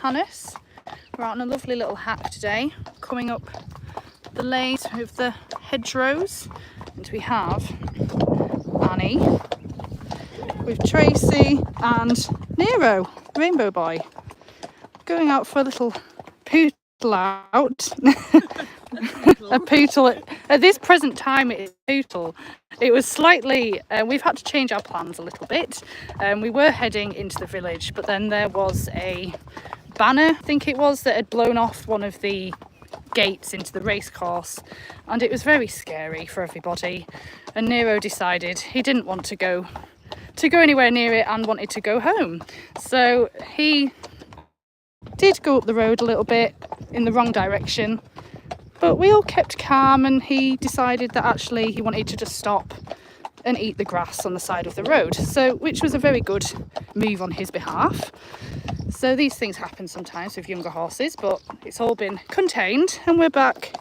Hannes. We're out on a lovely little hack today, coming up the lane with the hedgerows. And we have Annie with Tracy and Nero, Rainbow Boy, going out for a little poodle out. A poodle at this present time, it is poodle. It was slightly we've had to change our plans a little bit. We were heading into the village, but then there was a banner, I think it was, that had blown off one of the gates into the race course, and it was very scary for everybody, and Nero decided he didn't want to go anywhere near it and wanted to go home. So he did go up the road a little bit in the wrong direction, but we all kept calm, and he decided that actually he wanted to just stop and eat the grass on the side of the road, so which was a very good move on his behalf. So these things happen sometimes with younger horses, but it's all been contained, and we're back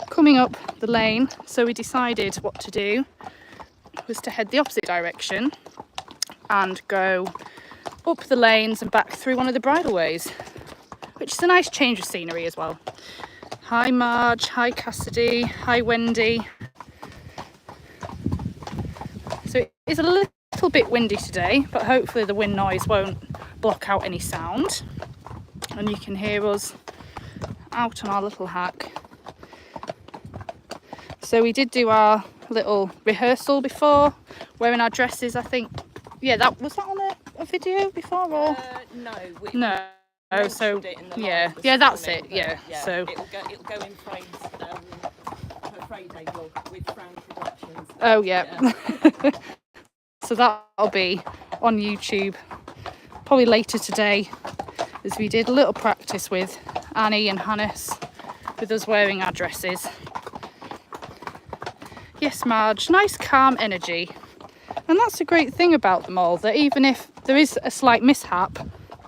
coming up the lane. So we decided what to do was to head the opposite direction and go up the lanes and back through one of the bridleways, which is a nice change of scenery as well. Hi Marge, hi Cassidy, hi Wendy. So it is a little bit windy today, but hopefully the wind noise won't block out any sound, and you can hear us out on our little hack. So we did do our little rehearsal before, wearing our dresses, I think. Yeah, that was that on a video before, or no. Oh, so yeah, that's it. Yeah, so it'll go in frames for Friday vlog with Fran productions. Oh yeah. So that'll be on YouTube probably later today, as we did a little practice with Annie and Hannes with us wearing our dresses. Yes, Marge, nice calm energy. And that's a great thing about them all, that even if there is a slight mishap,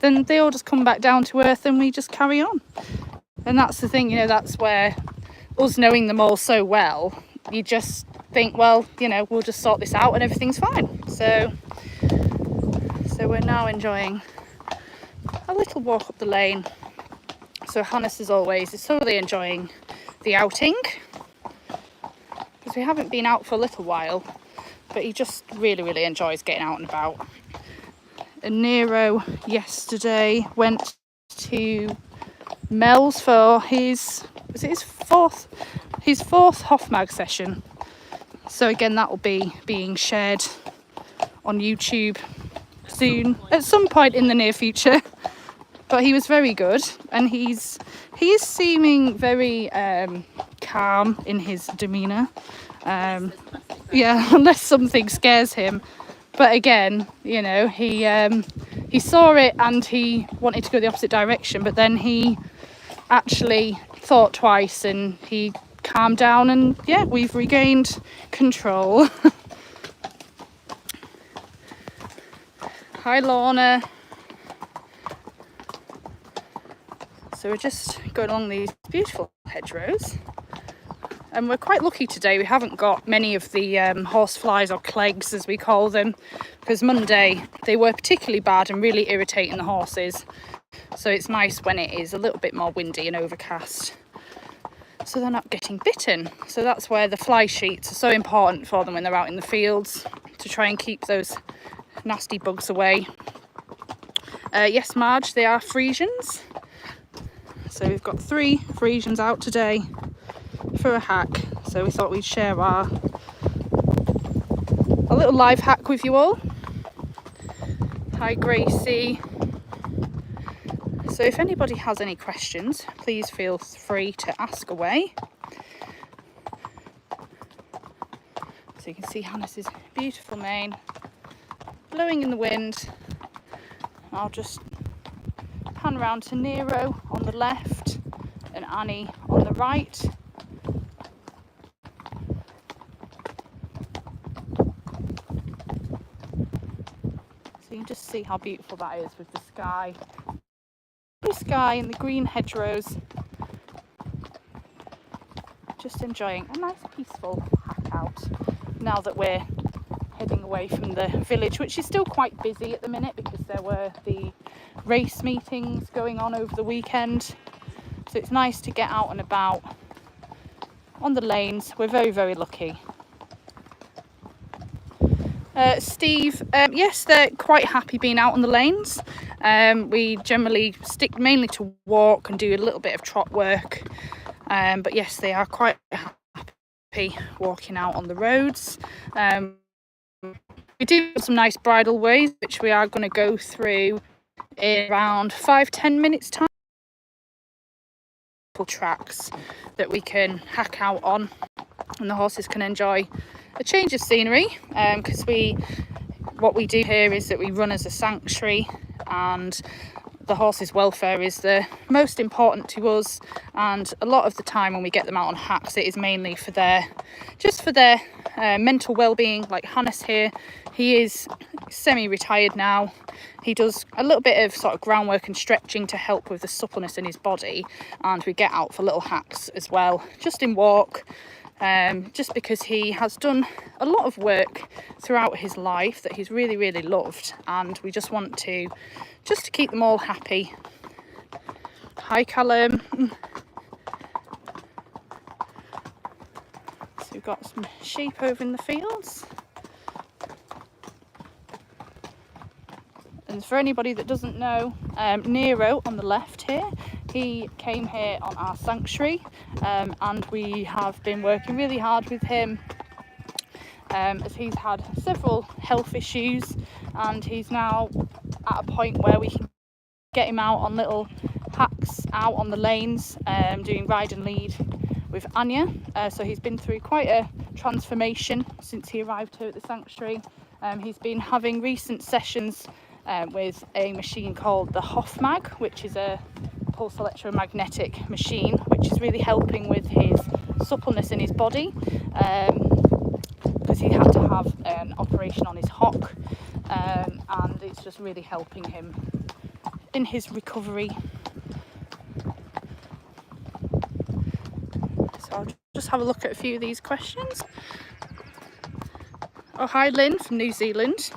then they all just come back down to earth and we just carry on. And that's the thing, that's where us knowing them all so well, you just think, well, we'll just sort this out and everything's fine. So we're now enjoying a little walk up the lane. So Hannes, as always, is thoroughly enjoying the outing, because we haven't been out for a little while, but he just really, really enjoys getting out and about. And Nero yesterday went to Mel's for his fourth Hofmag session. So again, that will be being shared on YouTube soon, at some point in the near future. But he was very good, and he is seeming very calm in his demeanour. Yeah, unless something scares him. But again, he saw it and he wanted to go the opposite direction, but then he actually thought twice and he calmed down, and yeah, we've regained control. Hi Lorna. So we're just going along these beautiful hedgerows, and we're quite lucky today. We haven't got many of the horse flies, or clegs as we call them, because Monday they were particularly bad and really irritating the horses. So it's nice when it is a little bit more windy and overcast, so they're not getting bitten. So that's where the fly sheets are so important for them when they're out in the fields, to try and keep those nasty bugs away. Yes, Marge, they are Friesians. So we've got 3 Friesians out today for a hack. So we thought we'd share a little live hack with you all. Hi Gracie. So if anybody has any questions, please feel free to ask away. So you can see Hannes' beautiful mane blowing in the wind. I'll just pan around to Nero on the left and Annie on the right. So you can just see how beautiful that is with the sky. Blue sky and the green hedgerows. Just enjoying a nice peaceful hack out now that we're heading away from the village, which is still quite busy at the minute because there were the race meetings going on over the weekend. So it's nice to get out and about on the lanes. We're very, very lucky. Steve, yes, they're quite happy being out on the lanes. We generally stick mainly to walk and do a little bit of trot work. But yes, they are quite happy walking out on the roads. We do have some nice bridle ways, which we are going to go through in around 5-10 minutes time. Tracks that we can hack out on, and the horses can enjoy a change of scenery, because what we do here is that we run as a sanctuary, and the horses' welfare is the most important to us. And a lot of the time when we get them out on hacks, it is mainly for their mental well-being. Like Hannes here, he is semi-retired now. He does a little bit of sort of groundwork and stretching to help with the suppleness in his body, and we get out for little hacks as well, just in walk. Just because he has done a lot of work throughout his life that he's really, really loved, and we just want to keep them all happy. Hi, Callum. So we've got some sheep over in the fields. And for anybody that doesn't know, Nero on the left here, he came here on our sanctuary, and we have been working really hard with him, as he's had several health issues, and he's now at a point where we can get him out on little hacks out on the lanes, doing ride and lead with Anja. So he's been through quite a transformation since he arrived here at the sanctuary. He's been having recent sessions with a machine called the Hofmag, which is a pulse electromagnetic machine, which is really helping with his suppleness in his body, because he had to have an operation on his hock, and it's just really helping him in his recovery. So I'll just have a look at a few of these questions. Oh, hi Lynn from New Zealand.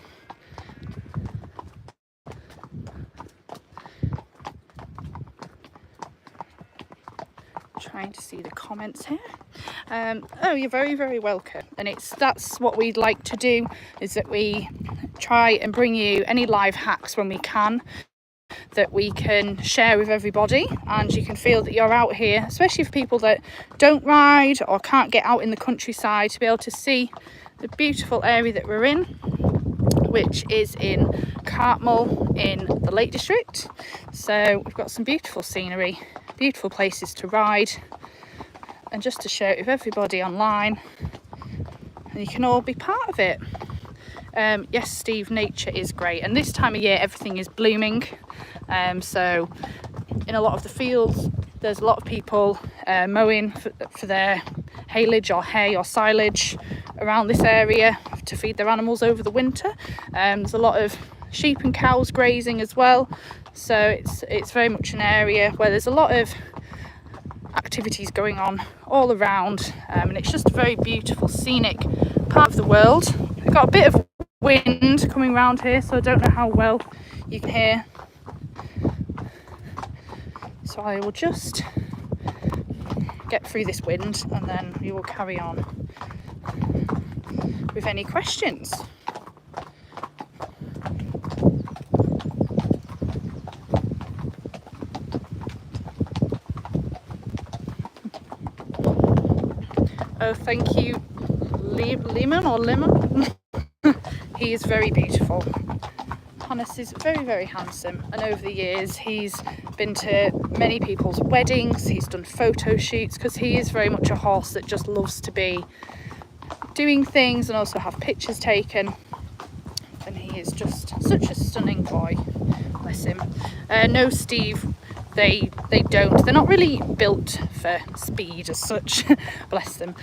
Trying to see the comments here. Oh, you're very, very welcome. And that's what we'd like to do, is that we try and bring you any live hacks when we can, that we can share with everybody, and you can feel that you're out here, especially for people that don't ride or can't get out in the countryside, to be able to see the beautiful area that we're in, which is in Cartmel in the Lake District. So we've got some beautiful scenery, beautiful places to ride, and just to share it with everybody online, and you can all be part of it. Yes, Steve, nature is great, and this time of year everything is blooming. So in a lot of the fields there's a lot of people mowing for their haylage or hay or silage around this area to feed their animals over the winter. There's a lot of sheep and cows grazing as well, so it's very much an area where there's a lot of activities going on all around, and it's just a very beautiful scenic part of the world. We've got a bit of wind coming around here, so I don't know how well you can hear, so I will just get through this wind and then we will carry on with any questions. Oh, thank you, Lemon. He is very beautiful. Hannes is very, very handsome, and over the years he's been to many people's weddings, he's done photo shoots, because he is very much a horse that just loves to be doing things and also have pictures taken, and he is just such a stunning boy, bless him. No, Steve, they don't, they're not really built for speed as such, bless them.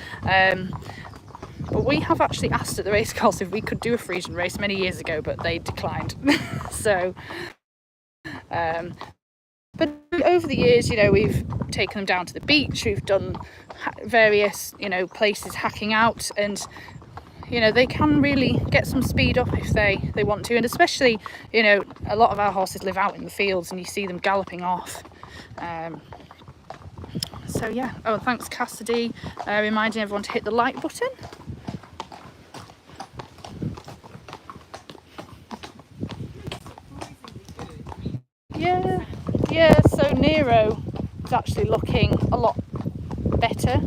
But we have actually asked at the racecourse if we could do a Friesian race many years ago, but they declined. So, but over the years, we've taken them down to the beach, we've done various, places hacking out, and you know, they can really get some speed up if they want to. And especially, you know, a lot of our horses live out in the fields and you see them galloping off. So yeah, oh, thanks Cassidy, reminding everyone to hit the like button. Yeah, so Nero is actually looking a lot better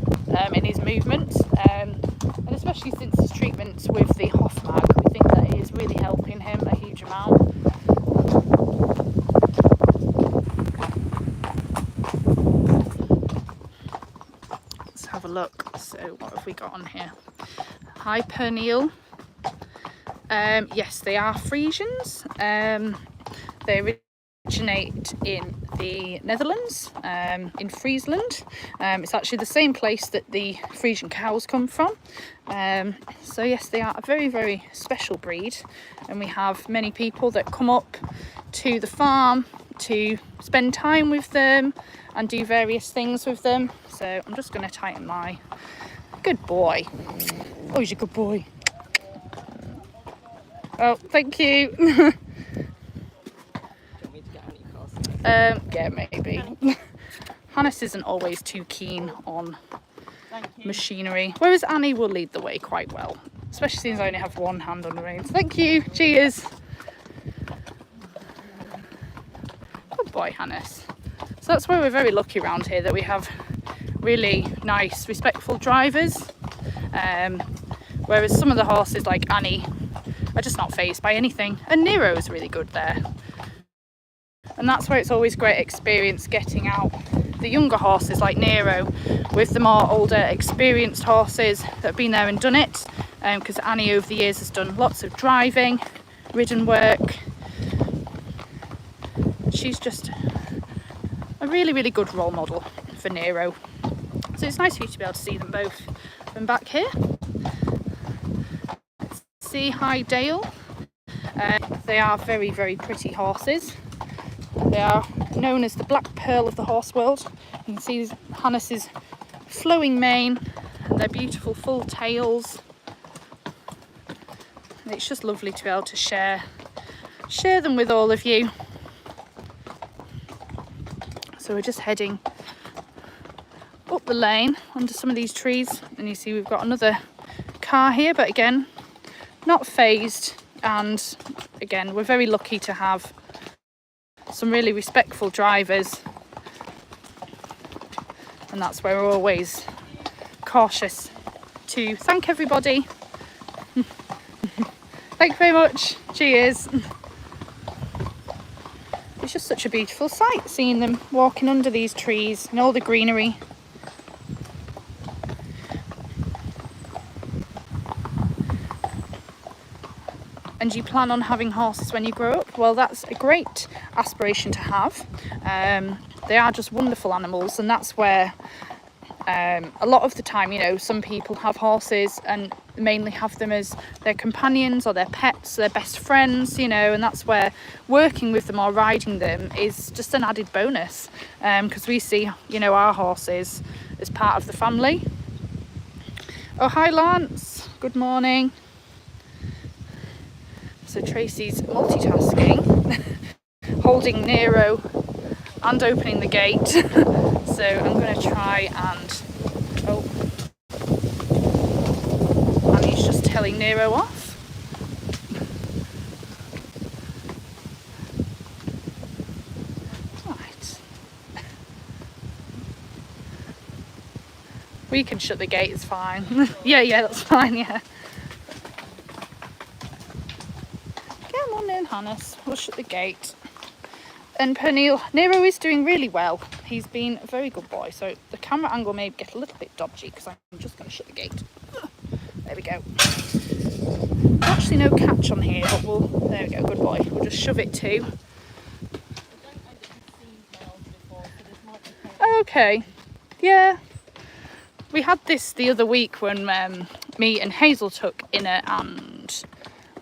in his movement, and especially since his treatment with the Hoffmag, we think that it is really helping him a huge amount. Let's have a look. So what have we got on here? Hi Pernille. Yes, they are Friesians. They originate in the Netherlands, in Friesland. It's actually the same place that the Friesian cows come from. So yes, they are a very, very special breed, and we have many people that come up to the farm to spend time with them and do various things with them. So I'm just going to tighten my... Good boy. Oh, he's a good boy. Oh, thank you. Yeah, maybe. Hannes isn't always too keen on machinery, whereas Annie will lead the way quite well, especially since I only have one hand on the reins. Thank you. Cheers. Good boy, Hannes. So that's where we're very lucky around here, that we have really nice, respectful drivers, whereas some of the horses like Annie are just not fazed by anything, and Nero is really good there. And that's where it's always great experience getting out the younger horses like Nero with the more older experienced horses that have been there and done it, because Annie over the years has done lots of driving, ridden work. She's just a really, really good role model for Nero. So it's nice for you to be able to see them both from back here. See, hi Dale. They are very, very pretty horses. They are known as the black pearl of the horse world. You can see Hannes's flowing mane and their beautiful full tails. And it's just lovely to be able to share them with all of you. So we're just heading up the lane under some of these trees, and you see we've got another car here, but again, not phased. And again, we're very lucky to have some really respectful drivers, and that's where we're always cautious to thank everybody. Thank you very much. Cheers. It's just such a beautiful sight seeing them walking under these trees and all the greenery. And you plan on having horses when you grow up? Well, that's a great aspiration to have. They are just wonderful animals, and that's where a lot of the time, you know, some people have horses and mainly have them as their companions or their pets, their best friends, you know, and that's where working with them or riding them is just an added bonus, because we see, you know, our horses as part of the family. Oh, hi Lance, good morning. So Tracy's multitasking, holding Nero and opening the gate. So I'm going to try and... Oh. And he's just telling Nero off. Right. We can shut the gate, it's fine. Yeah, that's fine, yeah. Come on in, Hannes. We'll shut the gate. And Pernille, Nero is doing really well. He's been a very good boy. So the camera angle may get a little bit dodgy because I'm just going to shut the gate. There we go. Actually no catch on here, but we'll... There we go, good boy. We'll just shove it too. Okay. Yeah. We had this the other week when me and Hazel took Inner and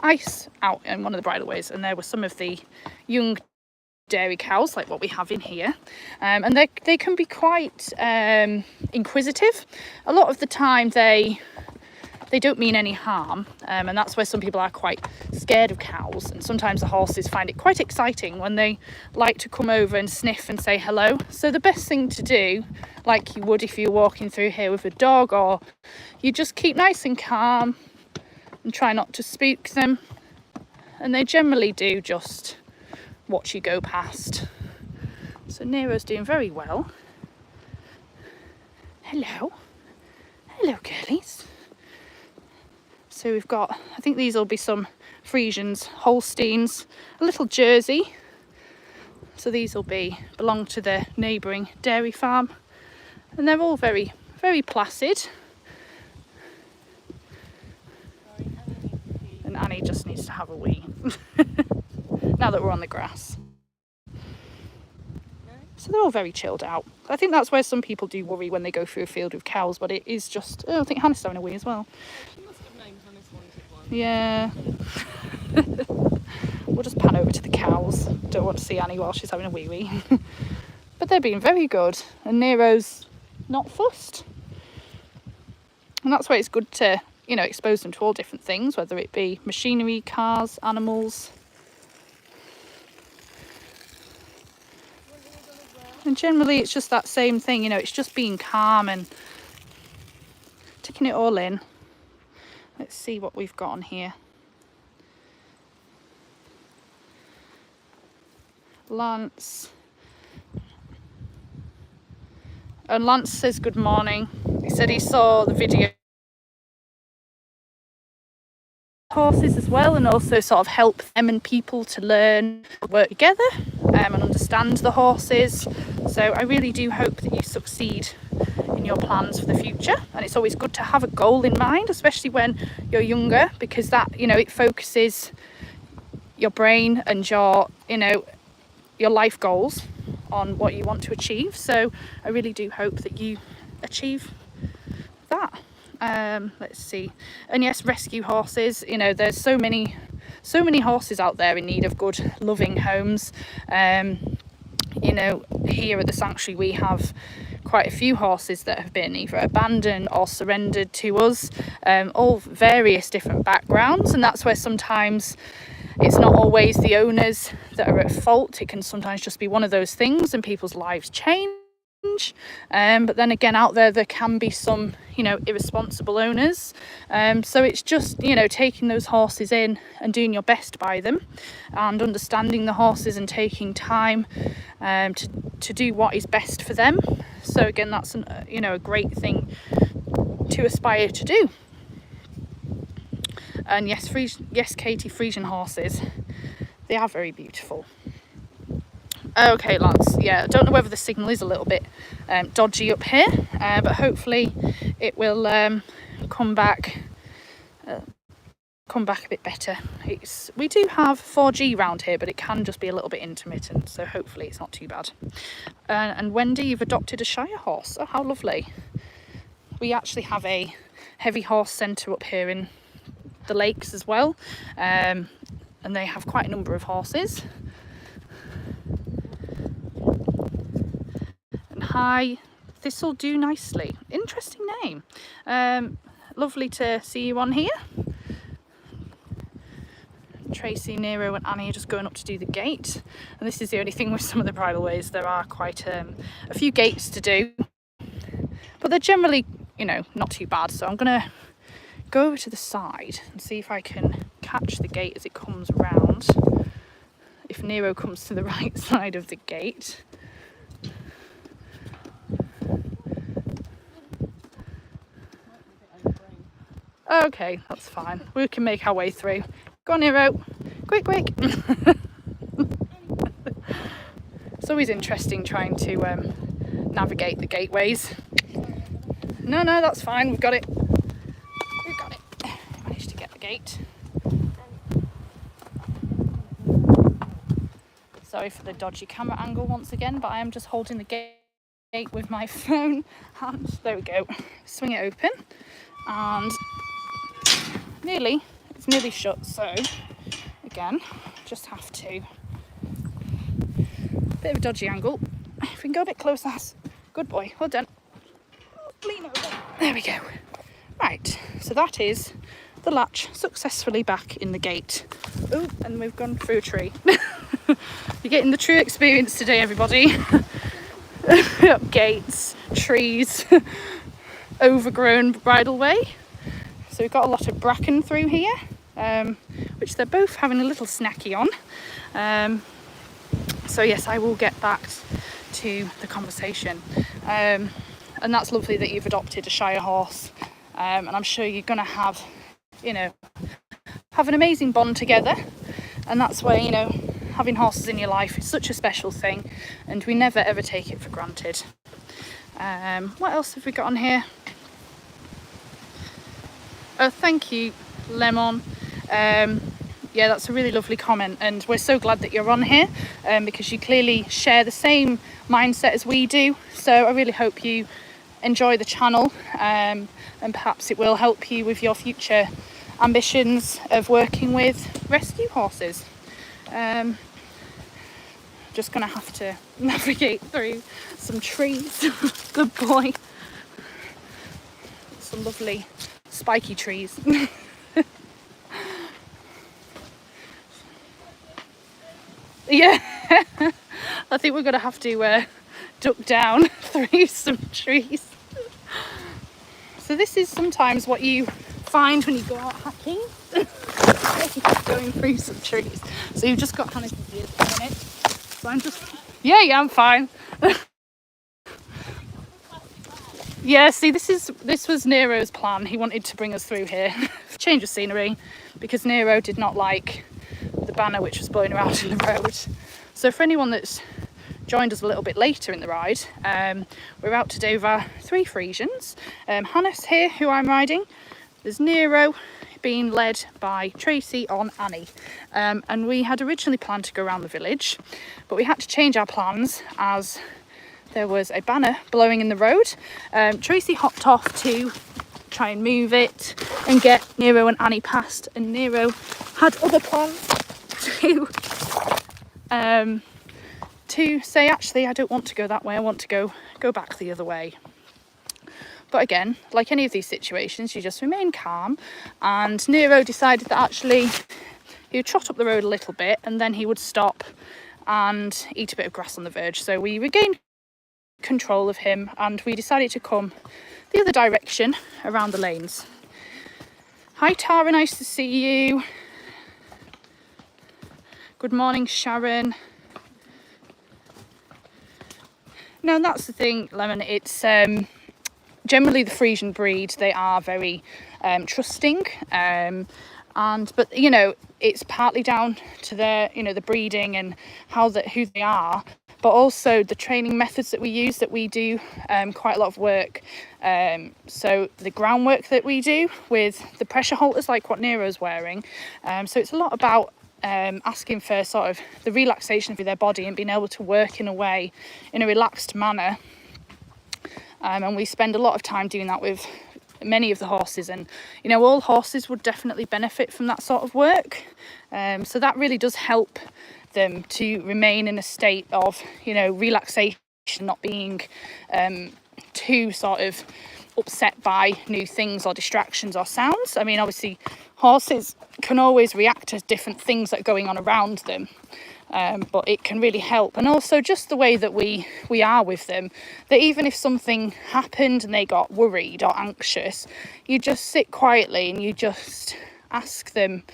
Ice out in one of the bridleways, and there were some of the young dairy cows like what we have in here, and they can be quite inquisitive. A lot of the time they they don't mean any harm, and that's where some people are quite scared of cows, and sometimes the horses find it quite exciting when they like to come over and sniff and say hello. So the best thing to do, like you would if you're walking through here with a dog, or you just keep nice and calm and try not to spook them, and they generally do just watch you go past. So Nero's doing very well. Hello girlies. So we've got, I think these will be some Friesians, Holsteins, a little Jersey. So these will belong to the neighbouring dairy farm, and they're all very, very placid. And Annie just needs to have a wee now that we're on the grass. So they're all very chilled out. I think that's where some people do worry when they go through a field with cows, but it is just, oh, I think Hannah's having a wee as well. She must have named Hannes one. Yeah. We'll just pan over to the cows. Don't want to see Annie while she's having a wee. But they're being very good, and Nero's not fussed. And that's why it's good to, you know, expose them to all different things, whether it be machinery, cars, animals. And generally it's just that same thing, you know, it's just being calm and taking it all in. Let's see what we've got on here. Lance. And Lance says good morning. He said he saw the video horses as well, and also sort of help them and people to learn work together and understand the horses. So I really do hope that you succeed in your plans for the future, and it's always good to have a goal in mind, especially when you're younger, because that, you know, it focuses your brain and your, you know, your life goals on what you want to achieve. So I really do hope that you achieve that. Let's see. And yes, rescue horses, you know, there's so many horses out there in need of good loving homes. You know, here at the sanctuary we have quite a few horses that have been either abandoned or surrendered to us, all various different backgrounds, and that's where sometimes it's not always the owners that are at fault. It can sometimes just be one of those things, and people's lives change. But then again, out there can be some, you know, irresponsible owners. So it's just, you know, taking those horses in and doing your best by them, and understanding the horses and taking time to do what is best for them. So again, that's you know, a great thing to aspire to do. And yes, Katie, Friesian horses, they are very beautiful. Okay, Lance, yeah, I don't know whether the signal is a little bit dodgy up here, but hopefully it will come back a bit better. We do have 4G round here, but it can just be a little bit intermittent, so hopefully it's not too bad. And Wendy, you've adopted a Shire horse. Oh, how lovely. We actually have a heavy horse centre up here in the lakes as well, and they have quite a number of horses. And hi, this'll do nicely. Interesting name. Lovely to see you on here. Tracy, Nero and Annie are just going up to do the gate, and this is the only thing with some of the bridle ways. There are quite a few gates to do, but they're generally, you know, not too bad. So I'm gonna go over to the side and see if I can catch the gate as it comes round, if Nero comes to the right side of the gate. Okay, that's fine. We can make our way through. Go on, Nero. Quick, quick. It's always interesting trying to navigate the gateways. No, that's fine. We've got it. Managed to get the gate. Sorry for the dodgy camera angle once again, but I am just holding the gate with my phone hand. There we go. Swing it open, and it's nearly shut. So again, just have to, bit of a dodgy angle. If we can go a bit closer, good boy, well done. Lean over. There we go. Right, so that is the latch successfully back in the gate. Oh, and we've gone through a tree. You're getting the true experience today, everybody. Gates, trees, overgrown bridleway. So we've got a lot of bracken through here, which they're both having a little snacky on. So yes, I will get back to the conversation. And that's lovely that you've adopted a Shire horse. And I'm sure you're going to have, have an amazing bond together. And that's where, having horses in your life is such a special thing. And we never ever take it for granted. What else have we got on here? Oh, thank you, Lemon. Yeah, that's a really lovely comment, and we're so glad that you're on here because you clearly share the same mindset as we do. So I really hope you enjoy the channel, and perhaps it will help you with your future ambitions of working with rescue horses. Just gonna have to navigate through some trees. Good boy. Some lovely spiky trees. Yeah, I think we're gonna have to duck down through some trees. So this is sometimes what you find when you go out hacking. Going through some trees. So you've just got Hannes and Anja at the minute. So I'm just, yeah, I'm fine. Yeah, see, this was Nero's plan. He wanted to bring us through here, change of scenery, because Nero did not like the banner which was blowing around in the road. So for anyone that's joined us a little bit later in the ride, we're out today with our 3 Friesians. Hannes here, who I'm riding. There's Nero being led by Tracy on Annie. And we had originally planned to go around the village, but we had to change our plans as there was a banner blowing in the road. Tracy hopped off to try and move it and get Nero and Annie past, and Nero had other plans to say, actually, I don't want to go that way, I want to go back the other way. But again, like any of these situations, you just remain calm, and Nero decided that actually he would trot up the road a little bit and then he would stop and eat a bit of grass on the verge. So we regained control of him and we decided to come the other direction around the lanes. Hi Tara, nice to see you. Good morning, Sharon. No, and that's the thing, Lemon, it's generally the Friesian breed, they are very trusting, but it's partly down to their the breeding and who they are, but also the training methods that we use, that we do quite a lot of work. So the groundwork that we do with the pressure halters, like what Nero's wearing, so it's a lot about asking for sort of the relaxation of their body and being able to work in a relaxed manner. And we spend a lot of time doing that with many of the horses, and all horses would definitely benefit from that sort of work. So that really does help them to remain in a state of relaxation, not being too sort of upset by new things or distractions or sounds. I mean, obviously horses can always react to different things that are going on around them, but it can really help. And also just the way that we are with them, that even if something happened and they got worried or anxious, you just sit quietly and you just ask them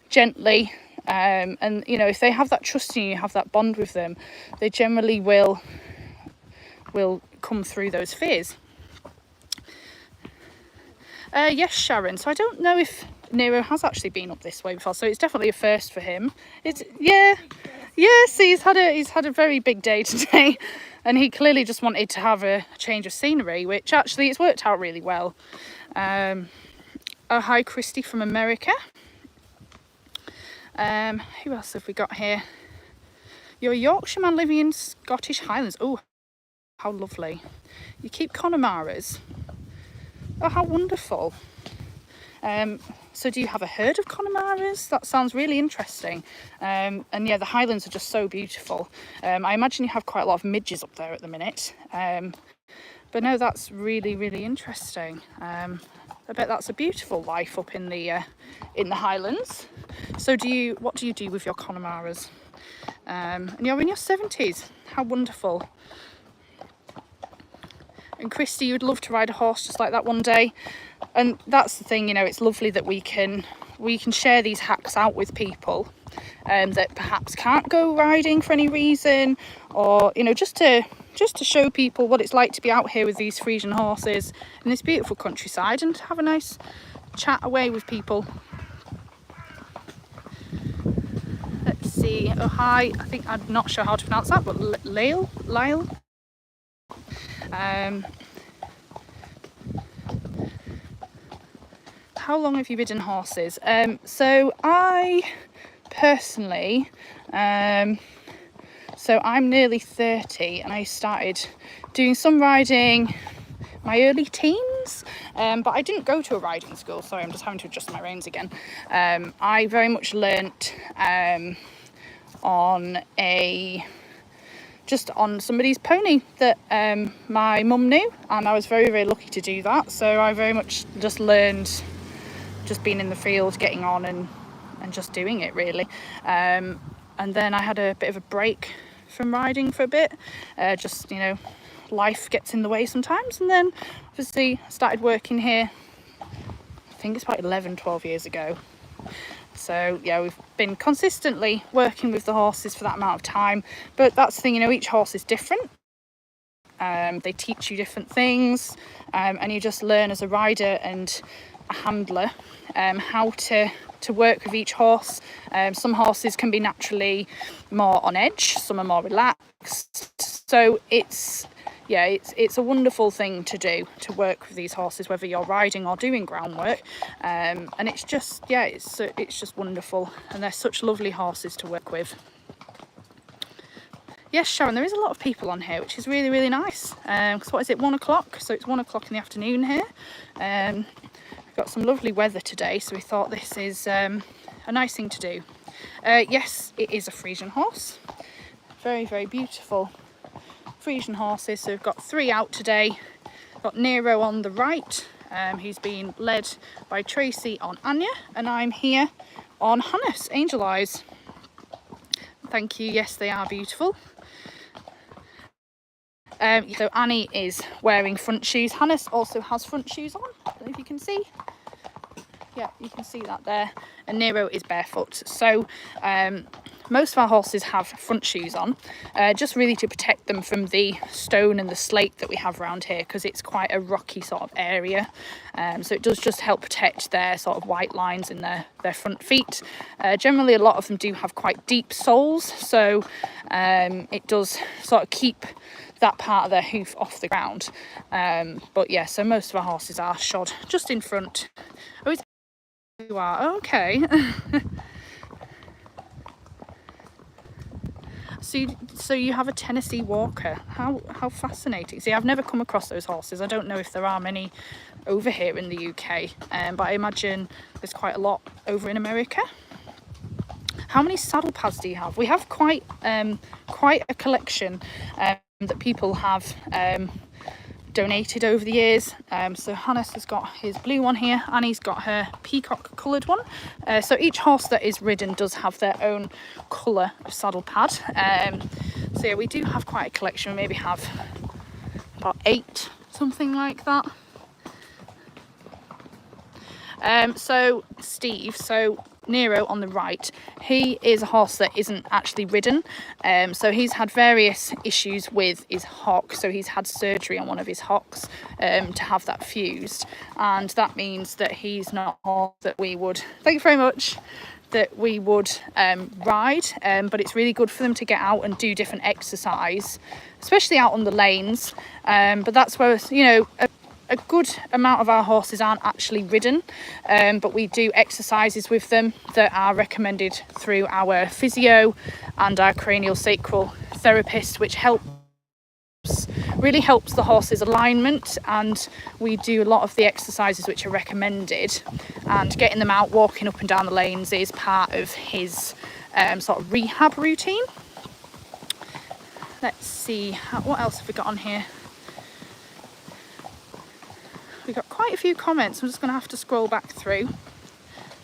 gently, and if they have that trust in you, have that bond with them, they generally will come through those fears. Yes, Sharon, so I don't know if Nero has actually been up this way before, so it's definitely a first for him. See, he's had a very big day today, and he clearly just wanted to have a change of scenery, which actually it's worked out really well. Oh, hi Christy from America. Who else have we got here? You're a Yorkshireman living in Scottish Highlands. Oh, how lovely. You keep Connemara's. Oh, how wonderful. So do you have a herd of Connemara's? That sounds really interesting. And yeah, the Highlands are just so beautiful. I imagine you have quite a lot of midges up there at the minute. But no, that's really, really interesting. I bet that's a beautiful life up in the Highlands. So what do you do with your Connemara's? And you're in your 70s. How wonderful. And Christy, you would love to ride a horse just like that one day. And that's the thing, you know, it's lovely that we can share these hacks out with people that perhaps can't go riding for any reason, or, you know, just to show people what it's like to be out here with these Friesian horses in this beautiful countryside and have a nice chat away with people. Let's see. Oh, hi. I think I'm not sure how to pronounce that, but Lyle. How long have you ridden horses? So I personally, so I'm nearly 30 and I started doing some riding my early teens, but I didn't go to a riding school. Sorry, I'm just having to adjust my reins again. I very much learnt just on somebody's pony that my mum knew, and I was very, very lucky to do that. So I very much just learned just being in the field, getting on and just doing it, really. And then I had a bit of a break from riding for a bit. Just, you know, life gets in the way sometimes. And then obviously I started working here, I think it's about 12 years ago. So yeah, we've been consistently working with the horses for that amount of time. But that's the thing, you know, each horse is different. They teach you different things, and you just learn as a rider and a handler how to work with each horse. Some horses can be naturally more on edge, some are more relaxed. So it's a wonderful thing to do, to work with these horses, whether you're riding or doing groundwork. And it's just, it's just wonderful, and they're such lovely horses to work with. Yes, Sharon, there is a lot of people on here, which is really, really nice. Because what is it, 1 o'clock? So it's 1 o'clock in the afternoon here. We've got some lovely weather today, so we thought this is a nice thing to do. Yes, it is a Friesian horse. Very, very beautiful Friesian horses. So we've got 3 out today. We've got Nero on the right, who's being led by Tracy on Anja, and I'm here on Hannes, Angel Eyes. Thank you. Yes, they are beautiful. So Annie is wearing front shoes. Hannes also has front shoes on. I don't know if you can see. Yeah, you can see that there. And Nero is barefoot. So most of our horses have front shoes on, just really to protect them from the stone and the slate that we have around here, because it's quite a rocky sort of area. So it does just help protect their sort of white lines in their front feet. Generally, a lot of them do have quite deep soles, so it does sort of keep that part of their hoof off the ground. But yeah, so most of our horses are shod just in front. Oh, it's you are okay. So you have a Tennessee Walker. How fascinating. See, I've never come across those horses. I don't know if there are many over here in the UK, but I imagine there's quite a lot over in America. How many saddle pads do you have? We have quite a collection that people have donated over the years. So Hannes has got his blue one here, Annie's got her peacock coloured one. So each horse that is ridden does have their own colour of saddle pad. So yeah, we do have quite a collection. We maybe have about 8, something like that. So Steve, so Nero on the right, he is a horse that isn't actually ridden. So he's had various issues with his hock. So he's had surgery on one of his hocks to have that fused. And that means that he's not a horse that we would, thank you very much, that we would ride. But it's really good for them to get out and do different exercise, especially out on the lanes. But that's where, you know, a good amount of our horses aren't actually ridden, but we do exercises with them that are recommended through our physio and our cranial sacral therapist, which really helps the horse's alignment. And we do a lot of the exercises which are recommended, and getting them out walking up and down the lanes is part of his sort of rehab routine. Let's see, what else have we got on here? we got quite a few comments. I'm just going to have to scroll back through.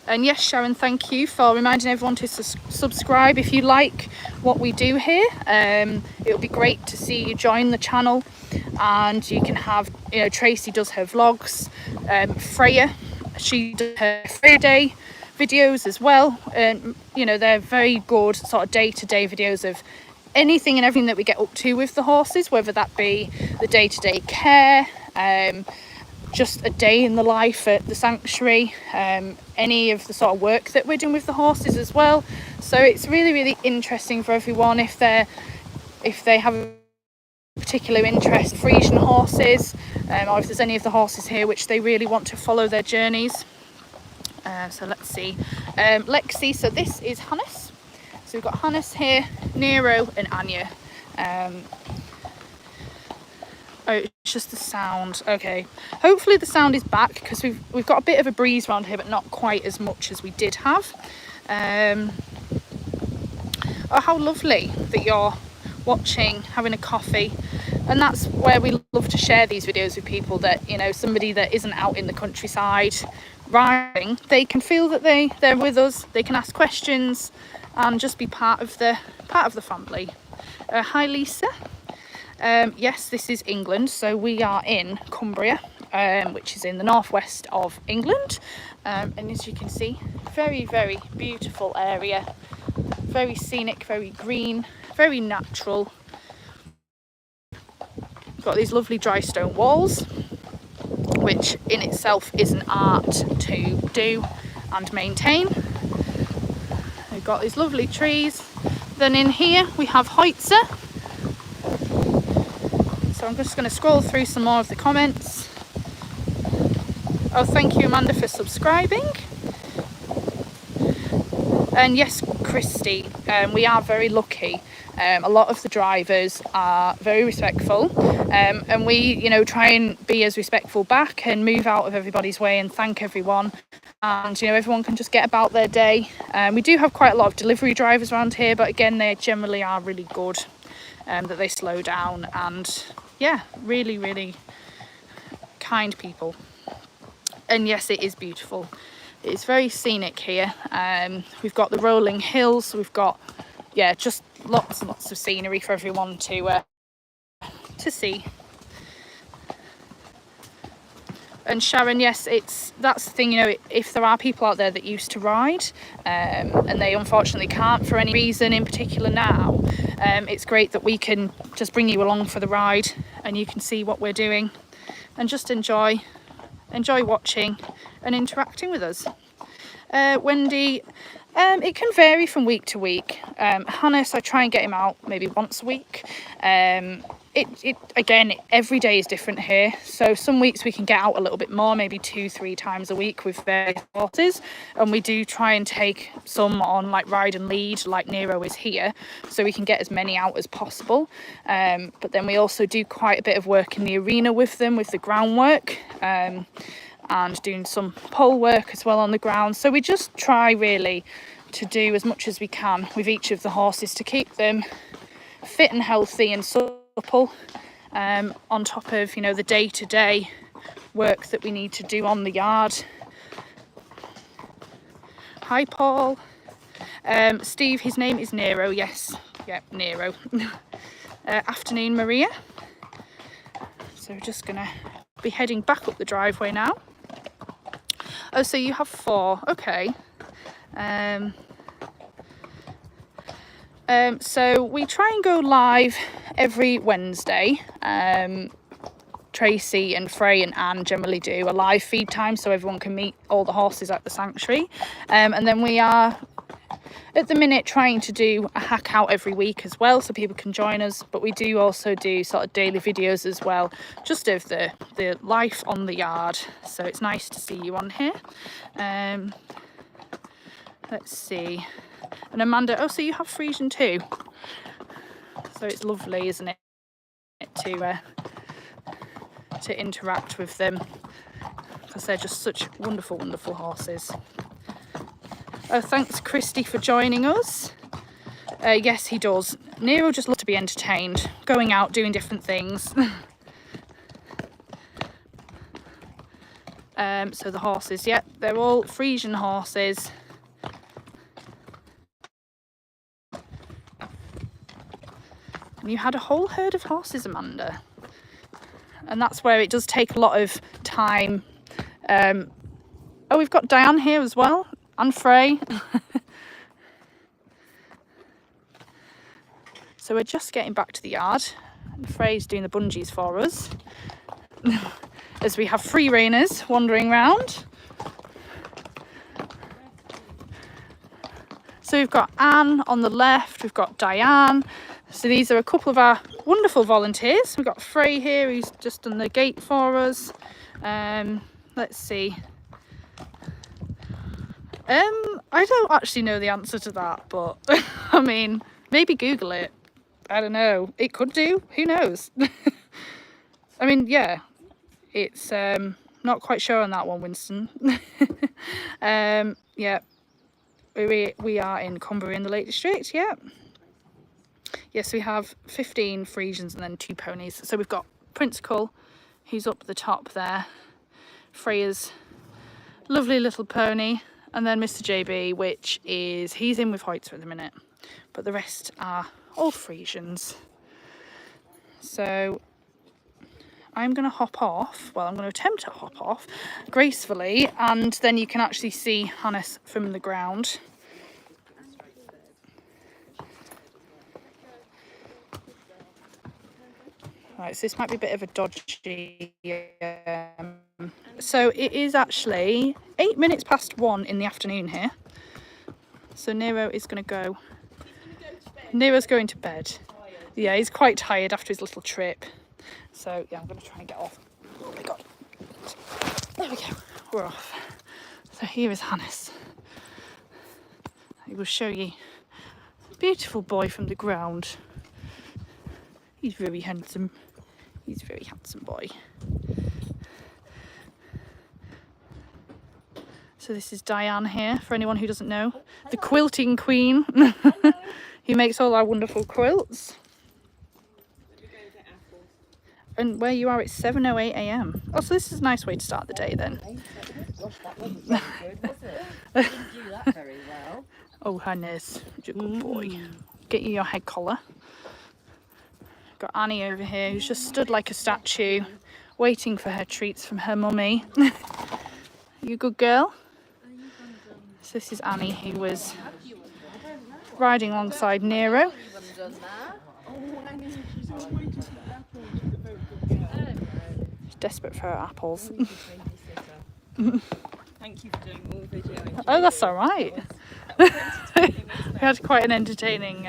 And yes, Sharon, thank you for reminding everyone to subscribe if you like what we do here. It would be great to see you join the channel, and you can have, you know, Tracy does her vlogs, Freya, she does her Friday videos as well, and you know, they're very good sort of day-to-day videos of anything and everything that we get up to with the horses, whether that be the day-to-day care, just a day in the life at the sanctuary, any of the sort of work that we're doing with the horses as well. So it's really interesting for everyone if they have a particular interest in Friesian horses, or if there's any of the horses here which they really want to follow their journeys. So let's see, Lexi, so this is Hannes. So we've got Hannes here, Nero and Anja. Oh, it's just the sound. Okay, hopefully the sound is back, because we've got a bit of a breeze around here, but not quite as much as we did have. Oh, how lovely that you're watching, having a coffee. And that's where we love to share these videos with people, that, you know, somebody that isn't out in the countryside riding, they can feel that they're with us, they can ask questions and just be part of the family. Hi Lisa. Yes, this is England, so we are in Cumbria, which is in the northwest of England, and as you can see, very beautiful area, very scenic, very green, very natural. Got these lovely dry stone walls, which in itself is an art to do and maintain. We've got these lovely trees. Then in here we have Heutzer. So I'm just going to scroll through some more of the comments. Oh, thank you Amanda for subscribing. And yes, Christy, we are very lucky. A lot of the drivers are very respectful, and we, you know, try and be as respectful back and move out of everybody's way and thank everyone. And, you know, everyone can just get about their day. We do have quite a lot of delivery drivers around here, but again, they generally are really good, that they slow down, and yeah, really kind people. And yes, it is beautiful. It's very scenic here. We've got the rolling hills, we've got, yeah, just lots and lots of scenery for everyone to see. And Sharon, yes, that's the thing, you know, if there are people out there that used to ride, and they unfortunately can't for any reason in particular now, it's great that we can just bring you along for the ride, and you can see what we're doing and just enjoy watching and interacting with us. Wendy, it can vary from week to week. Hannes, I try and get him out maybe once a week. Again, every day is different here, so some weeks we can get out a little bit more, maybe 2-3 times a week with various horses, and we do try and take some on like ride and lead, like Nero is here, so we can get as many out as possible. But then we also do quite a bit of work in the arena with them, with the groundwork, and doing some pole work as well on the ground. So we just try really to do as much as we can with each of the horses to keep them fit and healthy and supple, on top of, you know, the day-to-day work that we need to do on the yard. Hi Paul. Steve, his name is Nero. Yes, yeah, Nero. Afternoon Maria. So we're just gonna be heading back up the driveway now. Oh, so you have 4, okay. So we try and go live every Wednesday. Tracy and Frey and Anne generally do a live feed time, so everyone can meet all the horses at the sanctuary. And then we are at the minute trying to do a hack out every week as well, so people can join us. But we do also do sort of daily videos as well, just of the life on the yard. So it's nice to see you on here. Let's see. And Amanda, oh, so you have Friesian too. So it's lovely, isn't it, to interact with them, because they're just such wonderful horses. Oh, thanks Christy for joining us. Yes, he does. Nero just loves to be entertained, going out, doing different things. So the horses, yeah, they're all Friesian horses. And you had a whole herd of horses, Amanda. And that's where it does take a lot of time. Oh, we've got Diane here as well, and Frey. So we're just getting back to the yard. Frey's doing the bungees for us. As we have free reiners wandering around. So we've got Anne on the left, we've got Diane. So these are a couple of our wonderful volunteers. We've got Frey here, who's just done the gate for us. Let's see. I don't actually know the answer to that, but I mean, maybe Google it. I don't know. It could do. Who knows? I mean, yeah, it's not quite sure on that one, Winston. Yeah, we are in Cumbria in the Lake District. Yeah. Yes, we have 15 Friesians and then 2 ponies. So we've got Prince Cull, who's up the top there. Freya's lovely little pony. And then Mr. JB, which is, he's in with Hoytzer at the minute. But the rest are all Friesians. So I'm going to hop off. Well, I'm going to attempt to hop off gracefully. And then you can actually see Hannes from the ground. Right, so this might be a bit of a dodgy... So it is actually 8 minutes past 1 in the afternoon here. So Nero is going to go... Nero's going to bed. Yeah, he's quite tired after his little trip. So yeah, I'm going to try and get off. Oh my god. There we go. We're off. So here is Hannes. I will show you. Beautiful boy from the ground. He's very handsome. He's a very handsome boy. So this is Diane here, for anyone who doesn't know. The quilting queen. He makes all our wonderful quilts. And where you are, it's 7:08 a.m. Oh, so this is a nice way to start the day then. Gosh, that wasn't very good, was it? You didn't do that very well. Oh, Hannes, you're a good boy. Get you your head collar. Got Annie over here, who's just stood like a statue, waiting for her treats from her mummy. You good girl? So this is Annie, who was riding alongside Nero. She's desperate for her apples. Thank you for doing all video. Oh, that's all right. We had quite an entertaining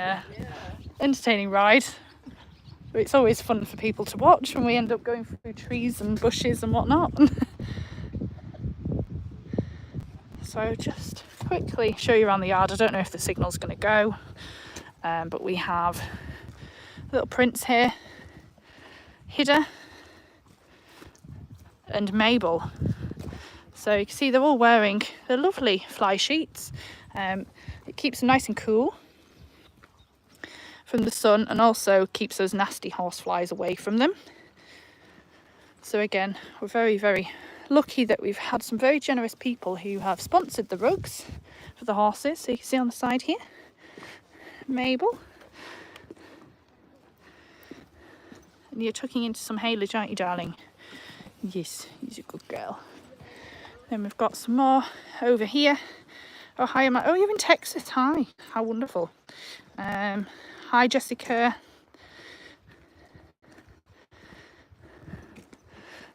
ride. It's always fun for people to watch when we end up going through trees and bushes and whatnot. So just quickly show you around the yard. I don't know if the signal's going to go, but we have little Prince here, Hida and Mabel. So you can see they're all wearing their lovely fly sheets. It keeps them nice and cool from the sun and also keeps those nasty horse flies away from them. So again, we're very, very lucky that we've had some very generous people who have sponsored the rugs for the horses. So you can see on the side here, Mabel. And you're tucking into some haylage, aren't you, darling? Yes, you're a good girl. Then we've got some more over here. Oh, hi, Emma. Oh, you're in Texas. Hi. How wonderful. Hi, Jessica.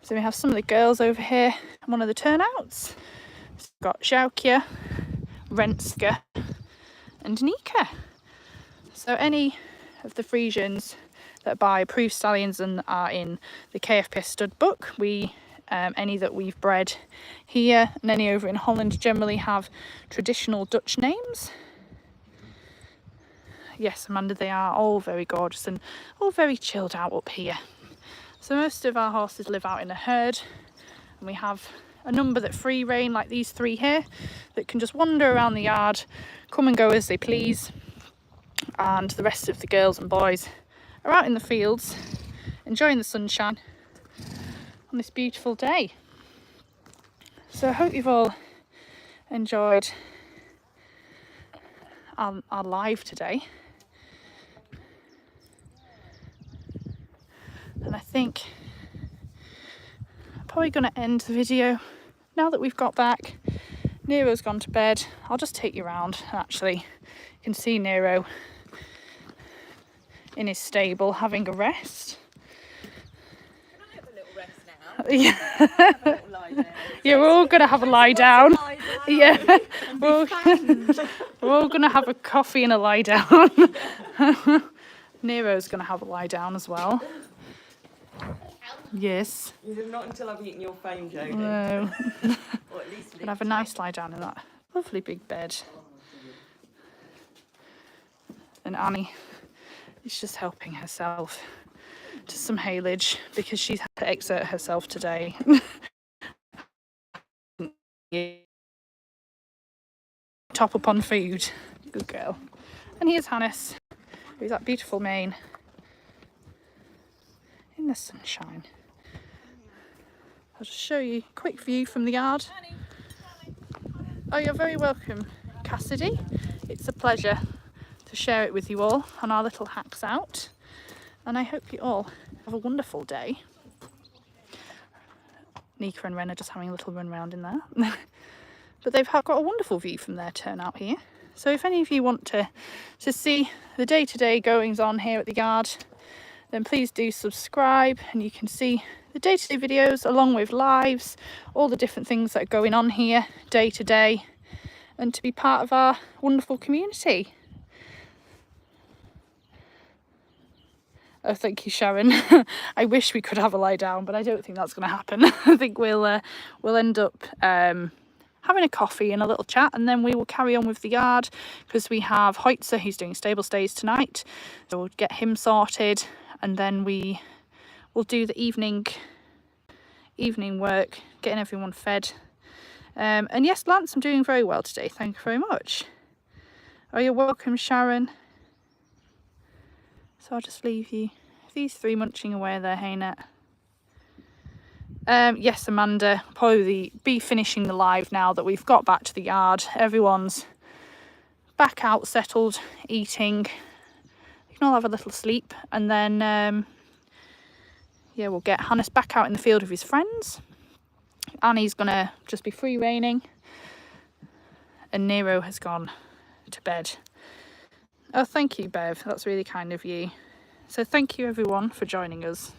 So we have some of the girls over here. One of the turnouts. We've got Zhaukia, Renska and Nika. So any of the Friesians that buy approved stallions and are in the KFPS stud book, any that we've bred here and any over in Holland generally have traditional Dutch names. Yes, Amanda, they are all very gorgeous and all very chilled out up here. So most of our horses live out in a herd, and we have a number that free rein, like these 3 here, that can just wander around the yard, come and go as they please. And the rest of the girls and boys are out in the fields, enjoying the sunshine on this beautiful day. So I hope you've all enjoyed our live today. And I think I'm probably going to end the video now that we've got back. Nero's gone to bed. I'll just take you around. Actually, you can see Nero in his stable having a rest. Can I have a little rest now? Yeah. Have a little lie down. Yeah, we're all going to have a lie down. Lie down. Yeah, And we're all, be fanged. we're all going to have a coffee and a lie down. Nero's going to have a lie down as well. Yes. Not until I've eaten your fame, Jodie. No. Or at least Gonna have a nice lie down in that lovely big bed. And Annie is just helping herself to some haylage because she's had to exert herself today. Top up on food. Good girl. And here's Hannes with that beautiful mane in the sunshine. I'll just show you a quick view from the yard. Oh, you're very welcome, Cassidy. It's a pleasure to share it with you all on our little hacks out. And I hope you all have a wonderful day. Nika and Ren are just having a little run round in there. But they've got a wonderful view from their turnout here. So if any of you want to see the day-to-day goings on here at the yard, then please do subscribe and you can see the day-to-day videos along with lives, all the different things that are going on here day to day, and to be part of our wonderful community. Oh, thank you, Sharon. I wish we could have a lie down, but I don't think that's going to happen. I think we'll end up having a coffee and a little chat, and then we will carry on with the yard because we have Hoitzer who's doing stable stays tonight, so we'll get him sorted, and then we will do the evening work, getting everyone fed. And yes, Lance, I'm doing very well today. Thank you very much. Oh, you're welcome, Sharon. So I'll just leave you these three munching away there, hey Net. Yes, Amanda, probably be finishing the live now that we've got back to the yard. Everyone's back out, settled, eating. You can all have a little sleep, and then yeah, we'll get Hannes back out in the field with his friends. Annie's gonna just be free reigning, and Nero has gone to bed. Oh, thank you, Bev. That's really kind of you. So thank you everyone for joining us.